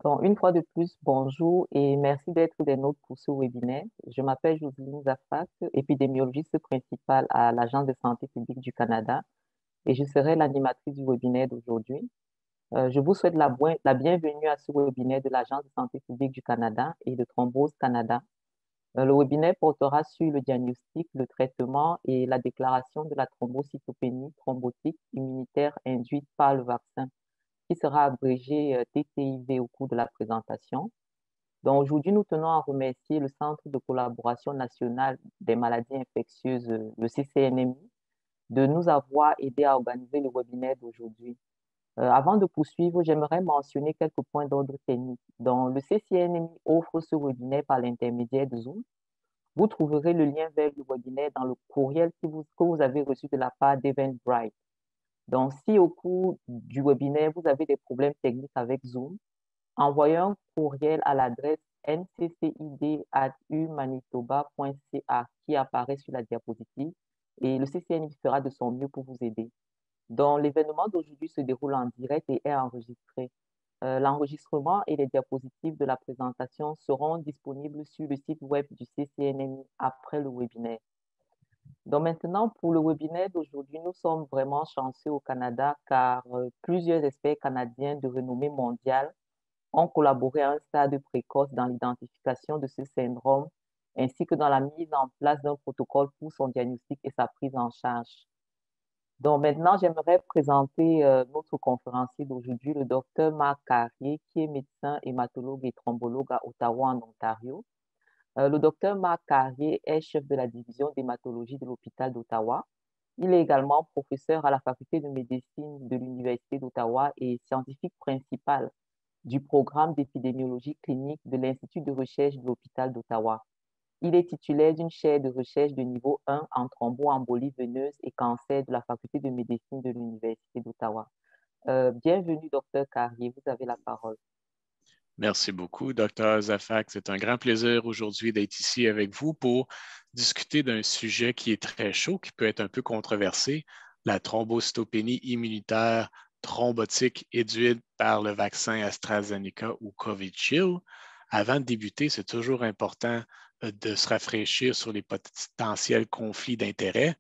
Donc, une fois de plus, bonjour et merci d'être des nôtres pour ce webinaire. Je m'appelle Jocelyne Zafak, épidémiologiste principale à l'Agence de santé publique du Canada et je serai l'animatrice du webinaire d'aujourd'hui. Je vous souhaite la bienvenue à ce webinaire de l'Agence de santé publique du Canada et de Thrombose Canada. Le webinaire portera sur le diagnostic, le traitement et la déclaration de la thrombocytopénie thrombotique immunitaire induite par le vaccin qui sera abrégé TTIV au cours de la présentation. Donc, aujourd'hui, nous tenons à remercier le Centre de collaboration nationale des maladies infectieuses, le CCNMI, de nous avoir aidés à organiser le webinaire d'aujourd'hui. Avant de poursuivre, j'aimerais mentionner quelques points d'ordre technique. Donc, le CCNMI offre ce webinaire par l'intermédiaire de Zoom. Vous trouverez le lien vers le webinaire dans le courriel que vous avez reçu de la part d'Eventbrite. Donc, si au cours du webinaire, vous avez des problèmes techniques avec Zoom, envoyez un courriel à l'adresse nccid@umanitoba.ca qui apparaît sur la diapositive et le CCNI fera de son mieux pour vous aider. Donc, l'événement d'aujourd'hui se déroule en direct et est enregistré. L'enregistrement et les diapositives de la présentation seront disponibles sur le site web du CCNMI après le webinaire. Donc maintenant, pour le webinaire d'aujourd'hui, nous sommes vraiment chanceux au Canada car plusieurs experts canadiens de renommée mondiale ont collaboré à un stade précoce dans l'identification de ce syndrome ainsi que dans la mise en place d'un protocole pour son diagnostic et sa prise en charge. Donc maintenant, j'aimerais présenter notre conférencier d'aujourd'hui, le docteur Marc Carrier, qui est médecin hématologue et thrombologue à Ottawa, en Ontario. Le docteur Marc Carrier est chef de la division d'hématologie de l'hôpital d'Ottawa. Il est également professeur à la faculté de médecine de l'Université d'Ottawa et scientifique principal du programme d'épidémiologie clinique de l'Institut de recherche de l'hôpital d'Ottawa. Il est titulaire d'une chaire de recherche de niveau 1 en thromboembolie veineuse et cancer de la faculté de médecine de l'Université d'Ottawa. Bienvenue, docteur Carrier, vous avez la parole. Merci beaucoup, Dr. Zafak. C'est un grand plaisir aujourd'hui d'être ici avec vous pour discuter d'un sujet qui est très chaud, qui peut être un peu controversé, la thrombocytopénie immunitaire thrombotique induite par le vaccin AstraZeneca ou Covishield. Avant de débuter, c'est toujours important de se rafraîchir sur les potentiels conflits d'intérêts.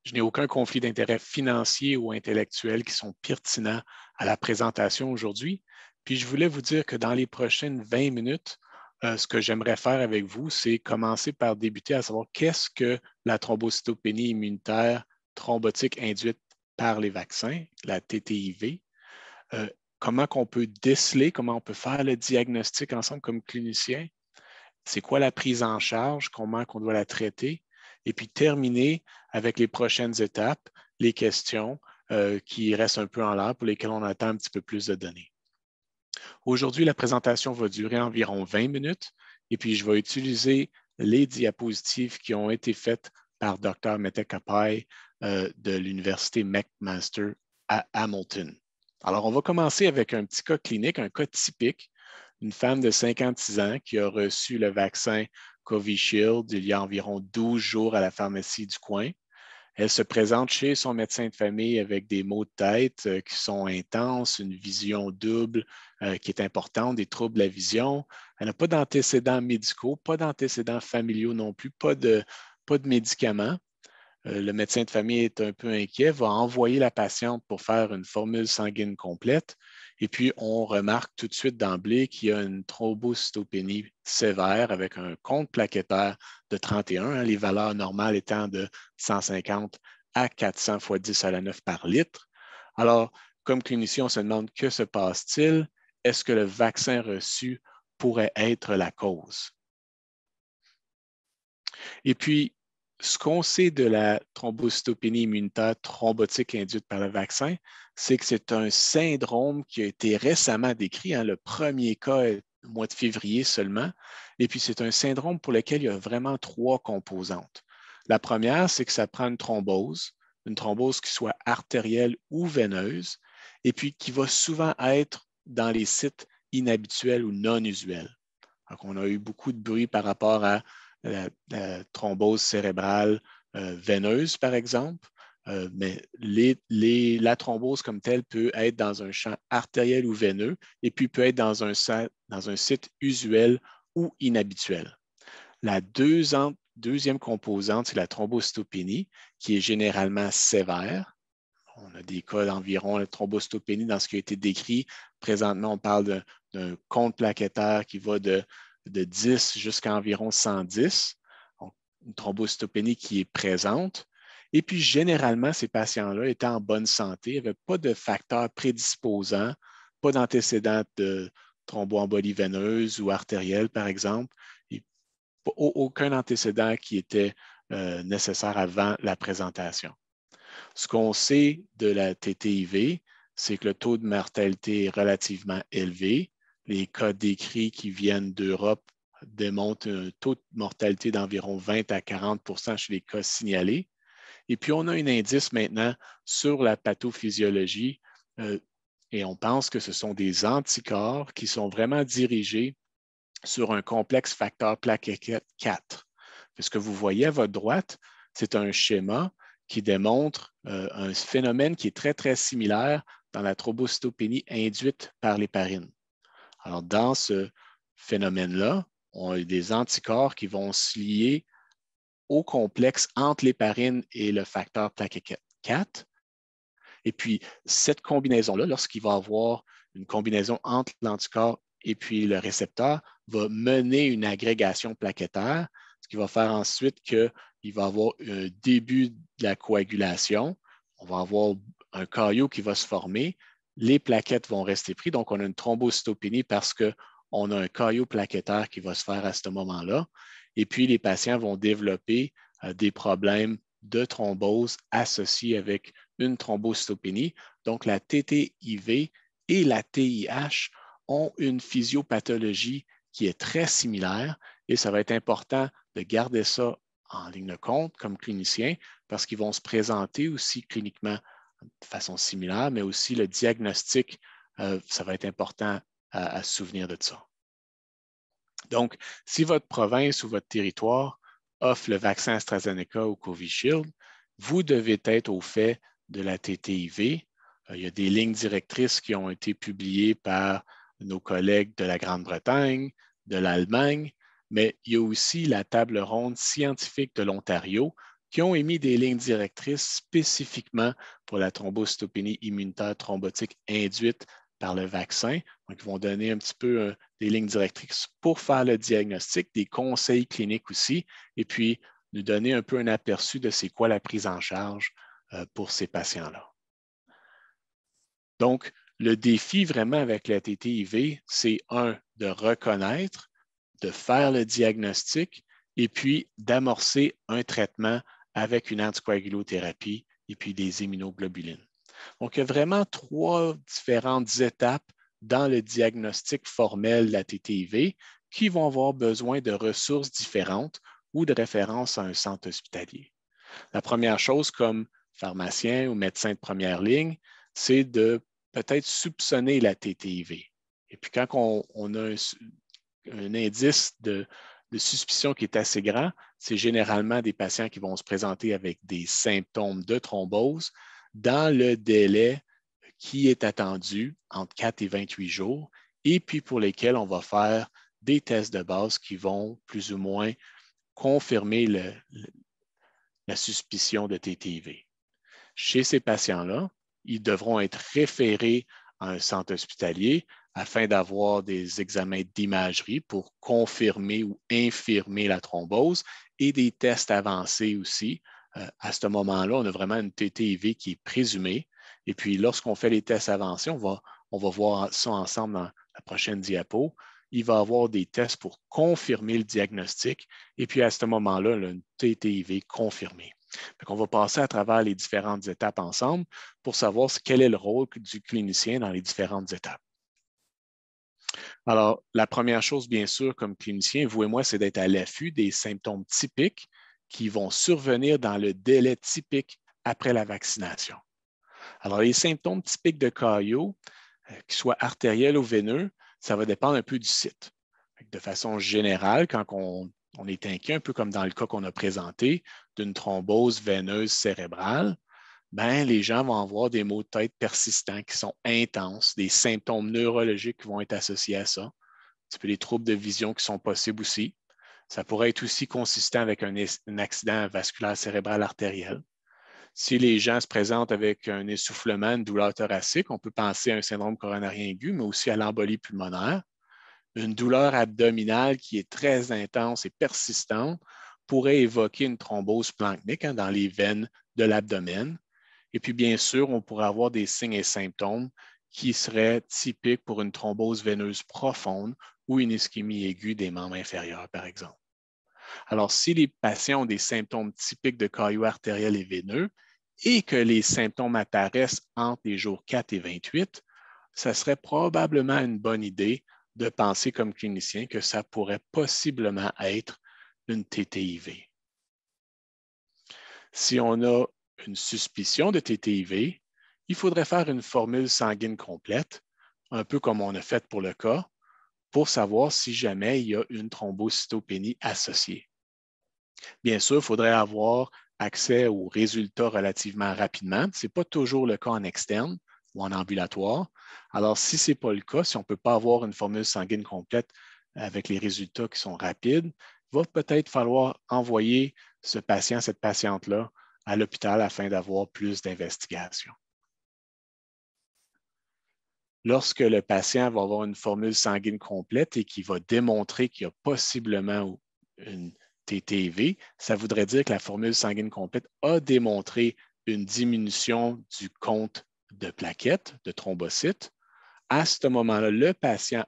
Je n'ai aucun conflit d'intérêts financier ou intellectuel qui sont pertinents à la présentation aujourd'hui. Puis je voulais vous dire que dans les prochaines 20 minutes, ce que j'aimerais faire avec vous, c'est commencer par débuter à savoir qu'est-ce que la thrombocytopénie immunitaire thrombotique induite par les vaccins, la TTIV, comment qu'on peut déceler, comment on peut faire le diagnostic ensemble comme clinicien, c'est quoi la prise en charge, comment on doit la traiter, et puis terminer avec les prochaines étapes, les questions qui restent un peu en l'air pour lesquelles on attend un petit peu plus de données. Aujourd'hui, la présentation va durer environ 20 minutes et puis je vais utiliser les diapositives qui ont été faites par Dr. Mete Kapai de l'Université McMaster à Hamilton. Alors, on va commencer avec un petit cas clinique, un cas typique, une femme de 56 ans qui a reçu le vaccin Covishield il y a environ 12 jours à la pharmacie du coin. Elle se présente chez son médecin de famille avec des maux de tête qui sont intenses, une vision double qui est importante, des troubles de la vision. Elle n'a pas d'antécédents médicaux, pas d'antécédents familiaux non plus, pas de médicaments. Le médecin de famille est un peu inquiet, va envoyer la patiente pour faire une formule sanguine complète. Et puis, on remarque tout de suite d'emblée qu'il y a une thrombocytopénie sévère avec un compte plaquettaire de 31, hein, les valeurs normales étant de 150 à 400 fois 10 à la 9 par litre. Alors, comme clinicien, on se demande que se passe-t-il? Est-ce que le vaccin reçu pourrait être la cause? Et puis, ce qu'on sait de la thrombocytopénie immunitaire thrombotique induite par le vaccin, c'est que c'est un syndrome qui a été récemment décrit. Hein, le premier cas est au mois de février seulement. Et puis, c'est un syndrome pour lequel il y a vraiment trois composantes. La première, c'est que ça prend une thrombose qui soit artérielle ou veineuse, et puis qui va souvent être dans les sites inhabituels ou non usuels. Donc, on a eu beaucoup de bruit par rapport à la thrombose cérébrale veineuse, par exemple. mais la thrombose comme telle peut être dans un champ artériel ou veineux et puis peut être dans un site usuel ou inhabituel. La deuxième composante, c'est la thrombocytopénie, qui est généralement sévère. On a des cas d'environ la thrombocytopénie dans ce qui a été décrit. Présentement, on parle d'un compte plaquettaire qui va de 10 jusqu'à environ 110. Donc, une thrombocytopénie qui est présente. Et puis, généralement, ces patients-là étaient en bonne santé, n'avaient pas de facteurs prédisposants, pas d'antécédents de thromboembolie veineuse ou artérielle, par exemple, et aucun antécédent qui était nécessaire avant la présentation. Ce qu'on sait de la TTIV, c'est que le taux de mortalité est relativement élevé. Les cas décrits qui viennent d'Europe démontrent un taux de mortalité d'environ 20 à 40 chez les cas signalés. Et puis, on a un indice maintenant sur la pathophysiologie et on pense que ce sont des anticorps qui sont vraiment dirigés sur un complexe facteur plaquette 4. Ce que vous voyez à votre droite, c'est un schéma qui démontre un phénomène qui est très, très similaire dans la thrombocytopénie induite par l'héparine. Alors, dans ce phénomène-là, on a des anticorps qui vont se lier au complexe entre l'héparine et le facteur plaquette 4. Et puis, cette combinaison-là, lorsqu'il va y avoir une combinaison entre l'anticorps et puis le récepteur, va mener une agrégation plaquettaire, ce qui va faire ensuite qu'il va y avoir un début de la coagulation. On va avoir un caillot qui va se former. Les plaquettes vont rester prises. Donc, on a une thrombocytopénie parce qu'on a un caillot plaquettaire qui va se faire à ce moment-là. Et puis, les patients vont développer des problèmes de thrombose associés avec une thrombocytopénie. Donc, la TTIV et la TIH ont une physiopathologie qui est très similaire et ça va être important de garder ça en ligne de compte comme clinicien parce qu'ils vont se présenter aussi cliniquement de façon similaire, mais aussi le diagnostic, ça va être important à se souvenir de ça. Donc, si votre province ou votre territoire offre le vaccin AstraZeneca ou Covishield, vous devez être au fait de la TTIV. Il y a des lignes directrices qui ont été publiées par nos collègues de la Grande-Bretagne, de l'Allemagne, mais il y a aussi la table ronde scientifique de l'Ontario qui ont émis des lignes directrices spécifiquement pour la thrombocytopénie immunitaire thrombotique induite par le vaccin. Donc, ils vont donner un petit peu des lignes directrices pour faire le diagnostic, des conseils cliniques aussi, et puis nous donner un peu un aperçu de c'est quoi la prise en charge pour ces patients-là. Donc, le défi vraiment avec la TTIV, c'est de reconnaître, de faire le diagnostic et puis d'amorcer un traitement avec une anticoagulothérapie et puis des immunoglobulines. Donc, il y a vraiment 3 différentes étapes dans le diagnostic formel de la TTIV qui vont avoir besoin de ressources différentes ou de référence à un centre hospitalier. La première chose, comme pharmacien ou médecin de première ligne, c'est de peut-être soupçonner la TTIV. Et puis, quand on a un indice de suspicion qui est assez grand, c'est généralement des patients qui vont se présenter avec des symptômes de thrombose dans le délai qui est attendu entre 4 et 28 jours, et puis pour lesquels on va faire des tests de base qui vont plus ou moins confirmer la suspicion de TTIV. Chez ces patients-là, ils devront être référés à un centre hospitalier afin d'avoir des examens d'imagerie pour confirmer ou infirmer la thrombose et des tests avancés aussi. À ce moment-là, on a vraiment une TTIV qui est présumée. Et puis, lorsqu'on fait les tests avancés, on va voir ça ensemble dans la prochaine diapo. Il va y avoir des tests pour confirmer le diagnostic. Et puis, à ce moment-là, une TTIV confirmée. Donc, on va passer à travers les différentes étapes ensemble pour savoir quel est le rôle du clinicien dans les différentes étapes. Alors, la première chose, bien sûr, comme clinicien, vous et moi, c'est d'être à l'affût des symptômes typiques qui vont survenir dans le délai typique après la vaccination. Alors, les symptômes typiques de caillot, qu'ils soient artériels ou veineux, ça va dépendre un peu du site. De façon générale, quand on est inquiet, un peu comme dans le cas qu'on a présenté, d'une thrombose veineuse cérébrale, ben, les gens vont avoir des maux de tête persistants qui sont intenses, des symptômes neurologiques qui vont être associés à ça, un petit peu les troubles de vision qui sont possibles aussi. Ça pourrait être aussi consistant avec un accident vasculaire cérébral artériel. Si les gens se présentent avec un essoufflement, une douleur thoracique, on peut penser à un syndrome coronarien aigu, mais aussi à l'embolie pulmonaire. Une douleur abdominale qui est très intense et persistante pourrait évoquer une thrombose splanchnique dans les veines de l'abdomen. Et puis, bien sûr, on pourrait avoir des signes et symptômes qui seraient typiques pour une thrombose veineuse profonde ou une ischémie aiguë des membres inférieurs, par exemple. Alors, si les patients ont des symptômes typiques de caillot artériel et veineux et que les symptômes apparaissent entre les jours 4 et 28, ça serait probablement une bonne idée de penser comme clinicien que ça pourrait possiblement être une TTIV. Si on a une suspicion de TTIV, il faudrait faire une formule sanguine complète, un peu comme on a fait pour le cas, pour savoir si jamais il y a une thrombocytopénie associée. Bien sûr, il faudrait avoir accès aux résultats relativement rapidement. Ce n'est pas toujours le cas en externe ou en ambulatoire. Alors, si ce n'est pas le cas, si on ne peut pas avoir une formule sanguine complète avec les résultats qui sont rapides, il va peut-être falloir envoyer ce patient, cette patiente-là, à l'hôpital afin d'avoir plus d'investigations. Lorsque le patient va avoir une formule sanguine complète et qui va démontrer qu'il y a possiblement une TTIV, ça voudrait dire que la formule sanguine complète a démontré une diminution du compte de plaquettes, de thrombocytes. À ce moment-là, le patient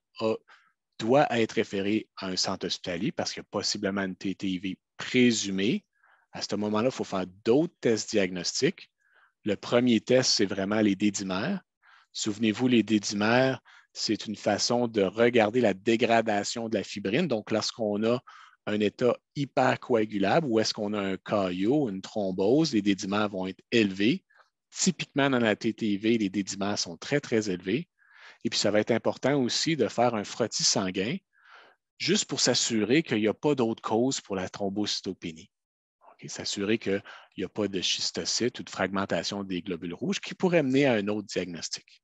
doit être référé à un centre hospitalier parce qu'il y a possiblement une TTIV présumée. À ce moment-là, il faut faire d'autres tests diagnostiques. Le premier test, c'est vraiment les dédimères. Souvenez-vous, les dédimères, c'est une façon de regarder la dégradation de la fibrine. Donc, lorsqu'on a un état hypercoagulable ou est-ce qu'on a un caillot, une thrombose, les dédimères vont être élevés. Typiquement, dans la TTIV, les dédimères sont très, très élevés. Et puis, ça va être important aussi de faire un frottis sanguin juste pour s'assurer qu'il n'y a pas d'autre cause pour la thrombocytopénie. Okay? S'assurer qu'il n'y a pas de schistocytes ou de fragmentation des globules rouges qui pourrait mener à un autre diagnostic.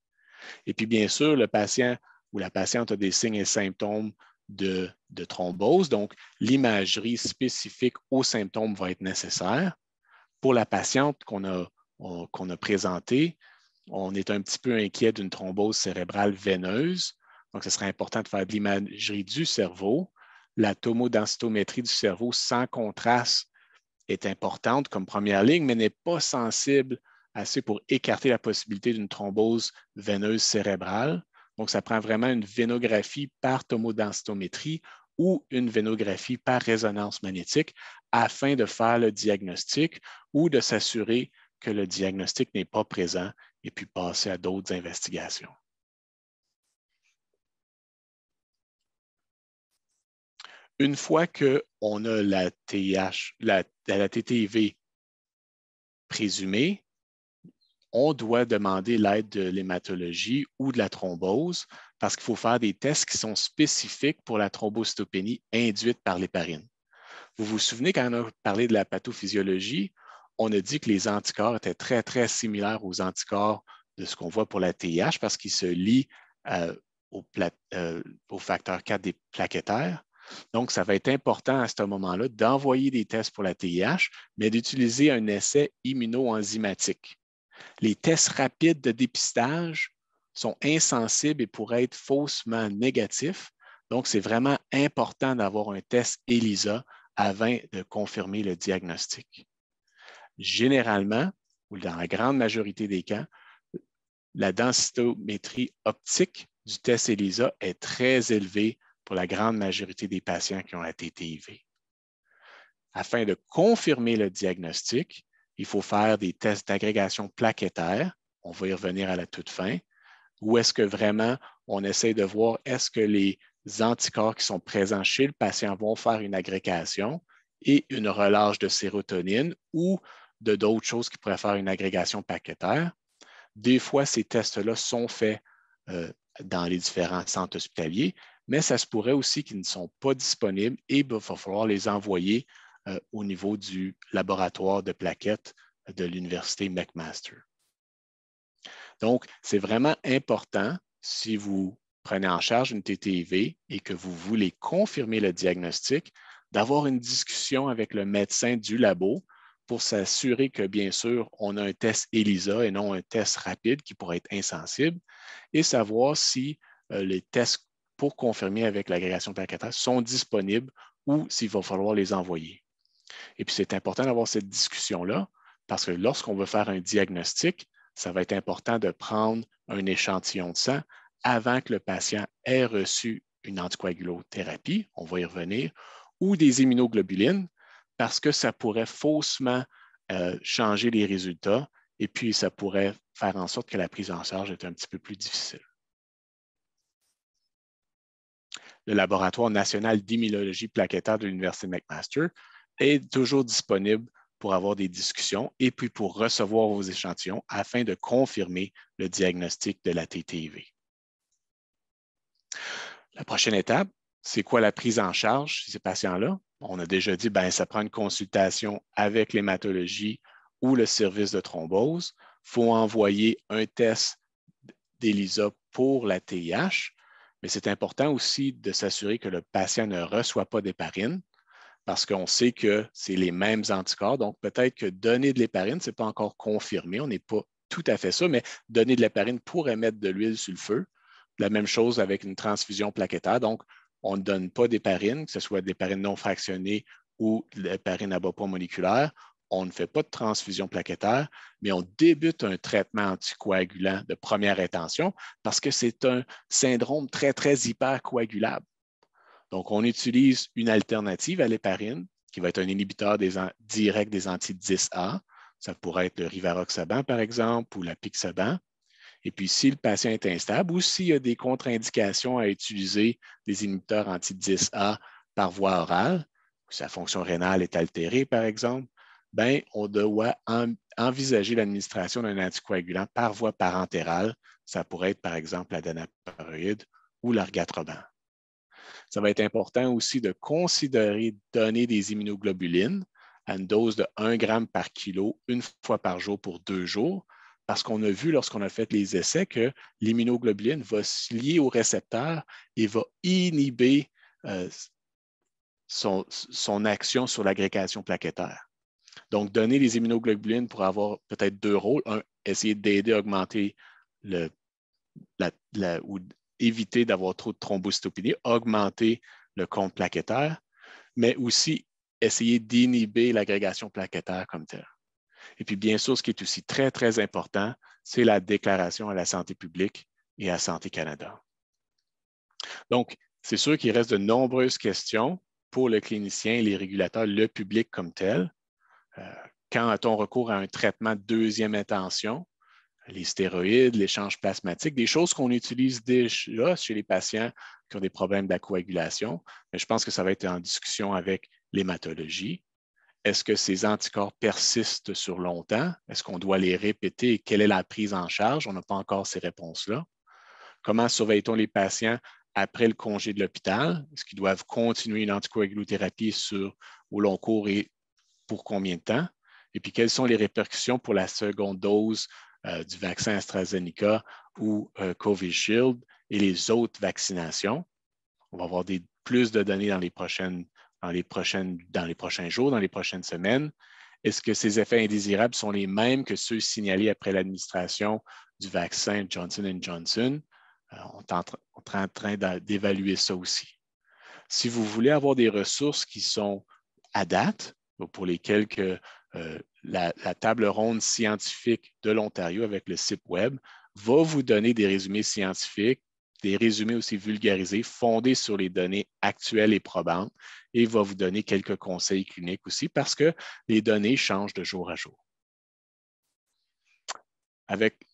Et puis, bien sûr, le patient ou la patiente a des signes et symptômes de thrombose, donc l'imagerie spécifique aux symptômes va être nécessaire. Pour la patiente qu'on a présentée, on est un petit peu inquiet d'une thrombose cérébrale veineuse. Donc, ce serait important de faire de l'imagerie du cerveau. La tomodensitométrie du cerveau sans contraste est importante comme première ligne, mais n'est pas sensible assez pour écarter la possibilité d'une thrombose veineuse cérébrale. Donc, ça prend vraiment une vénographie par tomodensitométrie ou une vénographie par résonance magnétique afin de faire le diagnostic ou de s'assurer que le diagnostic n'est pas présent et puis passer à d'autres investigations. Une fois qu'on a la TTIV présumée, on doit demander l'aide de l'hématologie ou de la thrombose parce qu'il faut faire des tests qui sont spécifiques pour la thrombocytopénie induite par l'héparine. Vous vous souvenez, quand on a parlé de la pathophysiologie, on a dit que les anticorps étaient très, très similaires aux anticorps de ce qu'on voit pour la TIH parce qu'ils se lient au facteur 4 des plaquettaires. Donc, ça va être important à ce moment-là d'envoyer des tests pour la TIH, mais d'utiliser un essai immunoenzymatique. Les tests rapides de dépistage sont insensibles et pourraient être faussement négatifs. Donc, c'est vraiment important d'avoir un test ELISA avant de confirmer le diagnostic. Généralement, ou dans la grande majorité des cas, la densitométrie optique du test ELISA est très élevée pour la grande majorité des patients qui ont la TTIV. Afin de confirmer le diagnostic, il faut faire des tests d'agrégation plaquettaire. On va y revenir à la toute fin. Ou est-ce que vraiment on essaie de voir est-ce que les anticorps qui sont présents chez le patient vont faire une agrégation et une relâche de sérotonine ou de d'autres choses qui pourraient faire une agrégation plaquettaire. Des fois, ces tests-là sont faits dans les différents centres hospitaliers, mais ça se pourrait aussi qu'ils ne sont pas disponibles et il va falloir les envoyer au niveau du laboratoire de plaquettes de l'Université McMaster. Donc, c'est vraiment important si vous prenez en charge une TTIV et que vous voulez confirmer le diagnostic, d'avoir une discussion avec le médecin du labo pour s'assurer que, bien sûr, on a un test ELISA et non un test rapide qui pourrait être insensible et savoir si les tests pour confirmer avec l'agrégation plaquettaire sont disponibles ou s'il va falloir les envoyer. Et puis, c'est important d'avoir cette discussion-là parce que lorsqu'on veut faire un diagnostic, ça va être important de prendre un échantillon de sang avant que le patient ait reçu une anticoagulothérapie, on va y revenir, ou des immunoglobulines, parce que ça pourrait faussement changer les résultats et puis ça pourrait faire en sorte que la prise en charge est un petit peu plus difficile. Le Laboratoire national d'immunologie plaquettaire de l'Université McMaster est toujours disponible pour avoir des discussions et puis pour recevoir vos échantillons afin de confirmer le diagnostic de la TTIV. La prochaine étape, c'est quoi la prise en charge de ces patients-là? On a déjà dit, bien, ça prend une consultation avec l'hématologie ou le service de thrombose. Il faut envoyer un test d'ELISA pour la TIH, mais c'est important aussi de s'assurer que le patient ne reçoit pas d'héparine parce qu'on sait que c'est les mêmes anticorps. Donc, peut-être que donner de l'héparine, ce n'est pas encore confirmé, on n'est pas tout à fait ça, mais donner de l'héparine pourrait mettre de l'huile sur le feu. La même chose avec une transfusion plaquettaire. Donc, on ne donne pas d'héparine, que ce soit de l'héparine non fractionnée ou de l'héparine à bas poids moléculaire. On ne fait pas de transfusion plaquettaire, mais on débute un traitement anticoagulant de première intention parce que c'est un syndrome très, très hypercoagulable. Donc, on utilise une alternative à l'héparine, qui va être un inhibiteur direct des anti-10A. Ça pourrait être le rivaroxaban, par exemple, ou la pixaban. Et puis, si le patient est instable ou s'il y a des contre-indications à utiliser des inhibiteurs anti-10A par voie orale, sa fonction rénale est altérée, par exemple, bien, on doit envisager l'administration d'un anticoagulant par voie parentérale. Ça pourrait être, par exemple, la danaparoïde ou l'argatroban. Ça va être important aussi de considérer donner des immunoglobulines à une dose de 1 gramme par kilo une fois par jour pour 2 jours, parce qu'on a vu lorsqu'on a fait les essais que l'immunoglobuline va se lier au récepteur et va inhiber son action sur l'agrégation plaquettaire. Donc, donner les immunoglobulines pour avoir peut-être 2 rôles. Un, essayer d'aider à augmenter ou éviter d'avoir trop de thrombocytopénie, augmenter le compte plaquettaire, mais aussi essayer d'inhiber l'agrégation plaquettaire comme telle. Et puis, bien sûr, ce qui est aussi très, très important, c'est la déclaration à la santé publique et à Santé Canada. Donc, c'est sûr qu'il reste de nombreuses questions pour le clinicien et les régulateurs, le public comme tel. Quand a-t-on recours à un traitement de deuxième intention? Les stéroïdes, l'échange plasmatique, des choses qu'on utilise déjà chez les patients qui ont des problèmes de la coagulation. Mais je pense que ça va être en discussion avec l'hématologie. Est-ce que ces anticorps persistent sur longtemps? Est-ce qu'on doit les répéter? Quelle est la prise en charge? On n'a pas encore ces réponses-là. Comment surveille-t-on les patients après le congé de l'hôpital? Est-ce qu'ils doivent continuer une anticoagulothérapie au long cours et pour combien de temps? Et puis, quelles sont les répercussions pour la seconde dose du vaccin AstraZeneca ou Covishield et les autres vaccinations? On va avoir plus de données dans les prochains jours, dans les prochaines semaines. Est-ce que ces effets indésirables sont les mêmes que ceux signalés après l'administration du vaccin Johnson & Johnson? On est en train d'évaluer ça aussi. Si vous voulez avoir des ressources qui sont à date, pour lesquelles la table ronde scientifique de l'Ontario avec le site web va vous donner des résumés scientifiques, des résumés aussi vulgarisés, fondés sur les données actuelles et probantes, et va vous donner quelques conseils cliniques aussi parce que les données changent de jour à jour.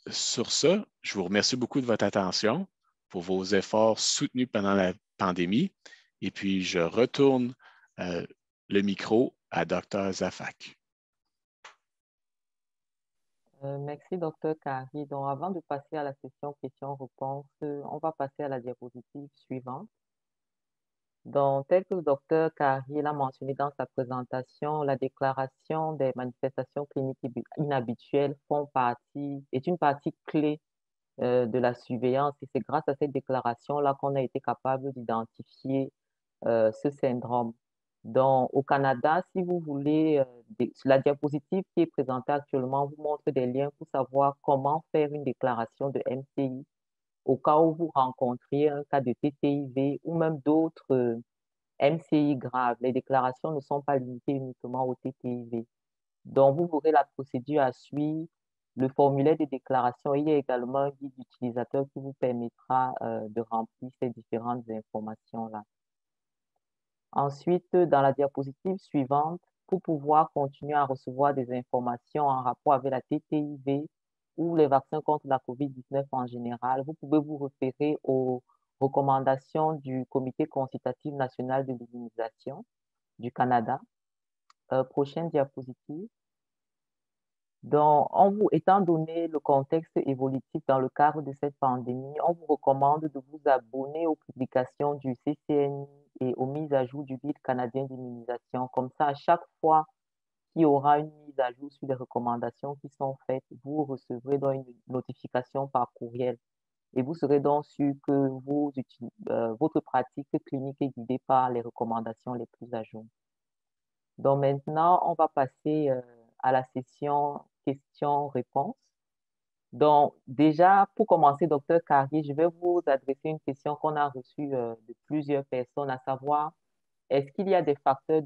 Sur ça, je vous remercie beaucoup de votre attention pour vos efforts soutenus pendant la pandémie. Et puis, je retourne le micro à Dr. Zafak. Merci, Dr. Kari. Donc, avant de passer à la session questions-réponses, on va passer à la diapositive suivante. Donc, tel que le docteur Carrier l'a mentionné dans sa présentation, la déclaration des manifestations cliniques inhabituelles est une partie clé de la surveillance et c'est grâce à cette déclaration-là qu'on a été capable d'identifier ce syndrome. Donc, au Canada, si vous voulez, la diapositive qui est présentée actuellement vous montre des liens pour savoir comment faire une déclaration de MCI au cas où vous rencontriez un cas de TTIV ou même d'autres MCI graves. Les déclarations ne sont pas limitées uniquement au TTIV. Donc, vous aurez la procédure à suivre, le formulaire de déclaration. Il y a également un guide utilisateur qui vous permettra de remplir ces différentes informations-là. Ensuite, dans la diapositive suivante, pour pouvoir continuer à recevoir des informations en rapport avec la TTIV ou les vaccins contre la COVID-19 en général, vous pouvez vous référer aux recommandations du Comité consultatif national de l'immunisation du Canada. Prochaine diapositive. Donc, étant donné le contexte évolutif dans le cadre de cette pandémie, on vous recommande de vous abonner aux publications du CCNI et aux mises à jour du Guide canadien d'immunisation. Comme ça, à chaque fois qu'il y aura une mise à jour sur les recommandations qui sont faites, vous recevrez donc une notification par courriel. Et vous serez donc sûr que votre pratique clinique est guidée par les recommandations les plus à jour. Donc maintenant, on va passer à la session questions-réponses. Donc déjà, pour commencer, docteur Carrier, je vais vous adresser une question qu'on a reçue de plusieurs personnes, à savoir, est-ce qu'il y a des facteurs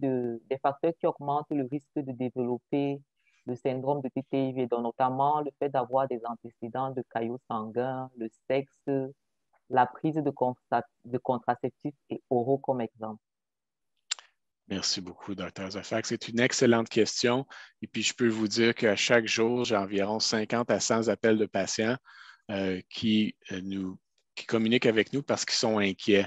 qui augmentent le risque de développer le syndrome de TTIV, donc notamment le fait d'avoir des antécédents de caillots sanguins, le sexe, la prise de contraceptifs et oraux comme exemple? Merci beaucoup, Dr. Zafak. C'est une excellente question. Et puis, je peux vous dire qu'à chaque jour, j'ai environ 50 à 100 appels de patients qui communiquent avec nous parce qu'ils sont inquiets.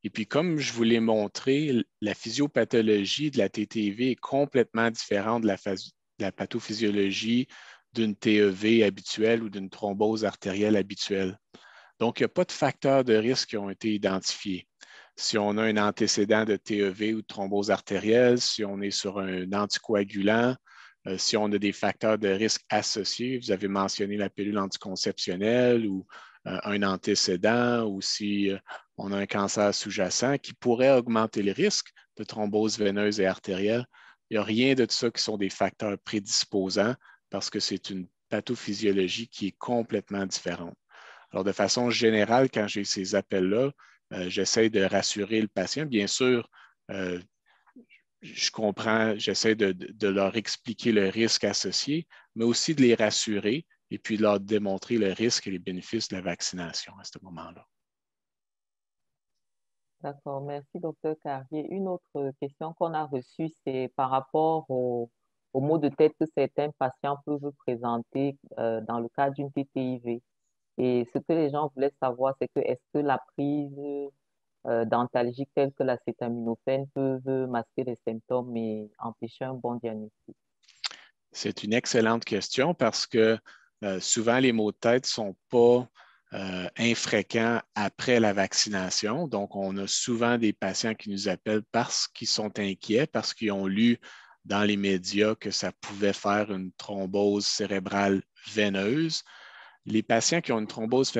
Et puis, comme je vous l'ai montré, la physiopathologie de la TTV est complètement différente de la pathophysiologie d'une TEV habituelle ou d'une thrombose artérielle habituelle. Donc, il n'y a pas de facteurs de risque qui ont été identifiés. Si on a un antécédent de TEV ou de thrombose artérielle, si on est sur un anticoagulant, si on a des facteurs de risque associés, vous avez mentionné la pilule anticonceptionnelle ou un antécédent, ou si on a un cancer sous-jacent qui pourrait augmenter le risque de thrombose veineuse et artérielle, il n'y a rien de ça qui sont des facteurs prédisposants parce que c'est une pathophysiologie qui est complètement différente. Alors, de façon générale, quand j'ai ces appels-là, j'essaie de rassurer le patient. Bien sûr, je comprends, j'essaie de leur expliquer le risque associé, mais aussi de les rassurer et puis de leur démontrer le risque et les bénéfices de la vaccination à ce moment-là. D'accord, merci, docteur Carrier. Une autre question qu'on a reçue, c'est par rapport aux maux de tête que certains patients peuvent présenter dans le cas d'une TTIV. Et ce que les gens voulaient savoir, c'est que est-ce que la prise d'antalgiques telles que l'acétaminophène peuvent masquer les symptômes et empêcher un bon diagnostic? C'est une excellente question parce que souvent les maux de tête ne sont pas infréquents après la vaccination. Donc, on a souvent des patients qui nous appellent parce qu'ils sont inquiets, parce qu'ils ont lu dans les médias que ça pouvait faire une thrombose cérébrale veineuse. Les patients qui ont une thrombose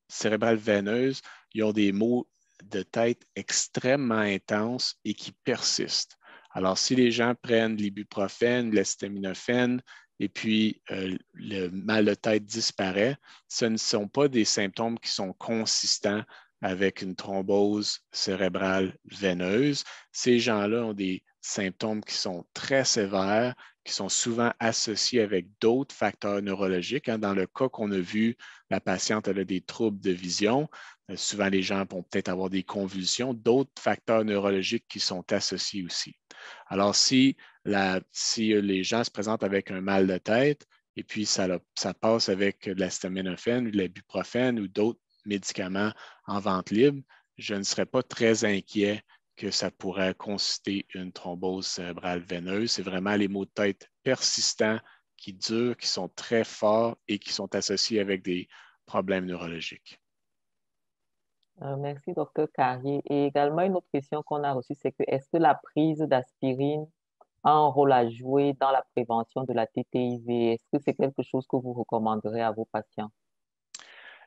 cérébrale veineuse, ils ont des maux de tête extrêmement intenses et qui persistent. Alors, si les gens prennent l'ibuprofène, l'acétaminophène, et puis le mal de tête disparaît, ce ne sont pas des symptômes qui sont consistants avec une thrombose cérébrale veineuse. Ces gens-là ont des symptômes qui sont très sévères, qui sont souvent associés avec d'autres facteurs neurologiques. Dans le cas qu'on a vu, la patiente a des troubles de vision. Souvent, les gens vont peut-être avoir des convulsions, d'autres facteurs neurologiques qui sont associés aussi. Alors, si les gens se présentent avec un mal de tête et puis ça passe avec de l'acétaminophène ou de l'ibuprofène ou d'autres médicaments en vente libre, je ne serais pas très inquiet que ça pourrait consister une thrombose cérébrale veineuse. C'est vraiment les maux de tête persistants qui durent, qui sont très forts et qui sont associés avec des problèmes neurologiques. Merci, docteur Carrier. Et également, une autre question qu'on a reçue, c'est que est-ce que la prise d'aspirine a un rôle à jouer dans la prévention de la TTIV? Est-ce que c'est quelque chose que vous recommanderez à vos patients?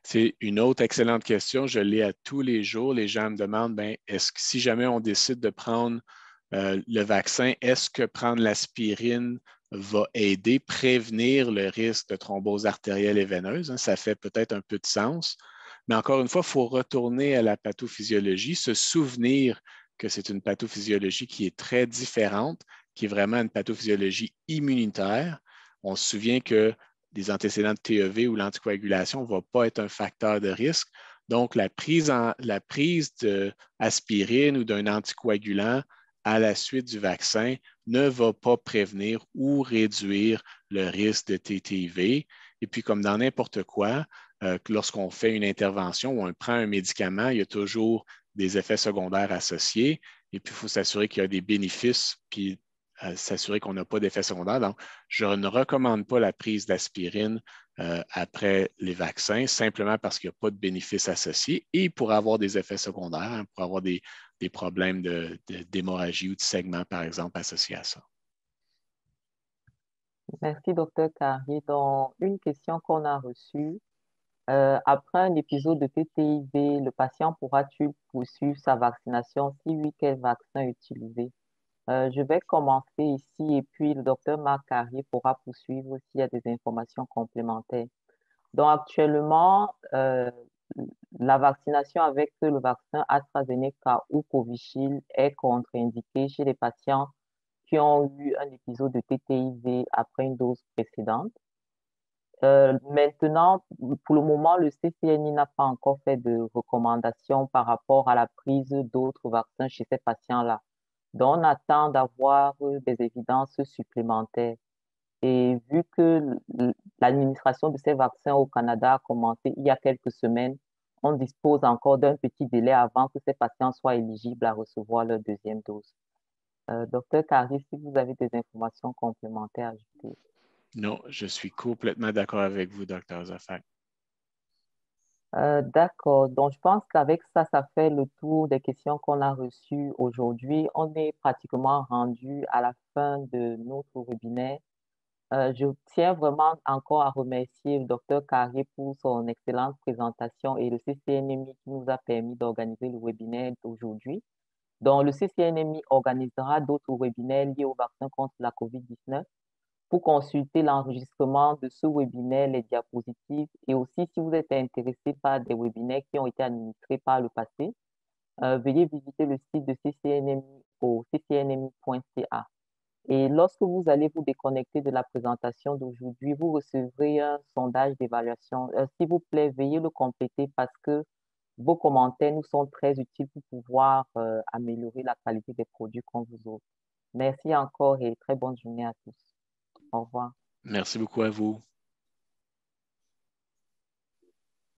C'est une autre excellente question. Je l'ai à tous les jours. Les gens me demandent, ben, est-ce que si jamais on décide de prendre le vaccin, est-ce que prendre l'aspirine va aider, prévenir le risque de thrombose artérielle et veineuse? Hein? Ça fait peut-être un peu de sens. Mais encore une fois, il faut retourner à la pathophysiologie, se souvenir que c'est une pathophysiologie qui est très différente, qui est vraiment une pathophysiologie immunitaire. On se souvient que des antécédents de TEV ou l'anticoagulation ne va pas être un facteur de risque. Donc, la prise d'aspirine ou d'un anticoagulant à la suite du vaccin ne va pas prévenir ou réduire le risque de TTIV. Et puis, comme dans n'importe quoi, lorsqu'on fait une intervention ou on prend un médicament, il y a toujours des effets secondaires associés. Et puis, il faut s'assurer qu'il y a des bénéfices, puis s'assurer qu'on n'a pas d'effets secondaires. Donc, je ne recommande pas la prise d'aspirine après les vaccins, simplement parce qu'il n'y a pas de bénéfices associés et pour avoir des effets secondaires, hein, pour avoir des problèmes d'hémorragie ou de segment, par exemple, associés à ça. Merci, docteur Carrier. Dans une question qu'on a reçue, après un épisode de TTIV, le patient pourra-t-il poursuivre sa vaccination? Si oui, quel vaccin utiliser? Je vais commencer ici et puis le docteur Marc Carrier pourra poursuivre s'il y a des informations complémentaires. Donc actuellement, la vaccination avec le vaccin AstraZeneca ou Covishield est contre-indiquée chez les patients qui ont eu un épisode de TTIV après une dose précédente. Maintenant, pour le moment, le CCNI n'a pas encore fait de recommandations par rapport à la prise d'autres vaccins chez ces patients-là. Donc, on attend d'avoir des évidences supplémentaires. Et vu que l'administration de ces vaccins au Canada a commencé il y a quelques semaines, on dispose encore d'un petit délai avant que ces patients soient éligibles à recevoir leur deuxième dose. Docteur Carrie, si vous avez des informations complémentaires à ajouter. Non, je suis complètement d'accord avec vous, Dr. Zafak. D'accord. Donc, je pense qu'avec ça, ça fait le tour des questions qu'on a reçues aujourd'hui. On est pratiquement rendu à la fin de notre webinaire. Je tiens vraiment encore à remercier le docteur Carrier pour son excellente présentation et le CCNMI qui nous a permis d'organiser le webinaire d'aujourd'hui. Donc, le CCNMI organisera d'autres webinaires liés au vaccin contre la COVID-19. Pour consulter l'enregistrement de ce webinaire, les diapositives et aussi si vous êtes intéressé par des webinaires qui ont été administrés par le passé, veuillez visiter le site de CCNMI au ccnmi.ca. Et lorsque vous allez vous déconnecter de la présentation d'aujourd'hui, vous recevrez un sondage d'évaluation. S'il vous plaît, veuillez le compléter parce que vos commentaires nous sont très utiles pour pouvoir améliorer la qualité des produits qu'on vous offre. Merci encore et très bonne journée à tous. Au revoir. Merci beaucoup à vous.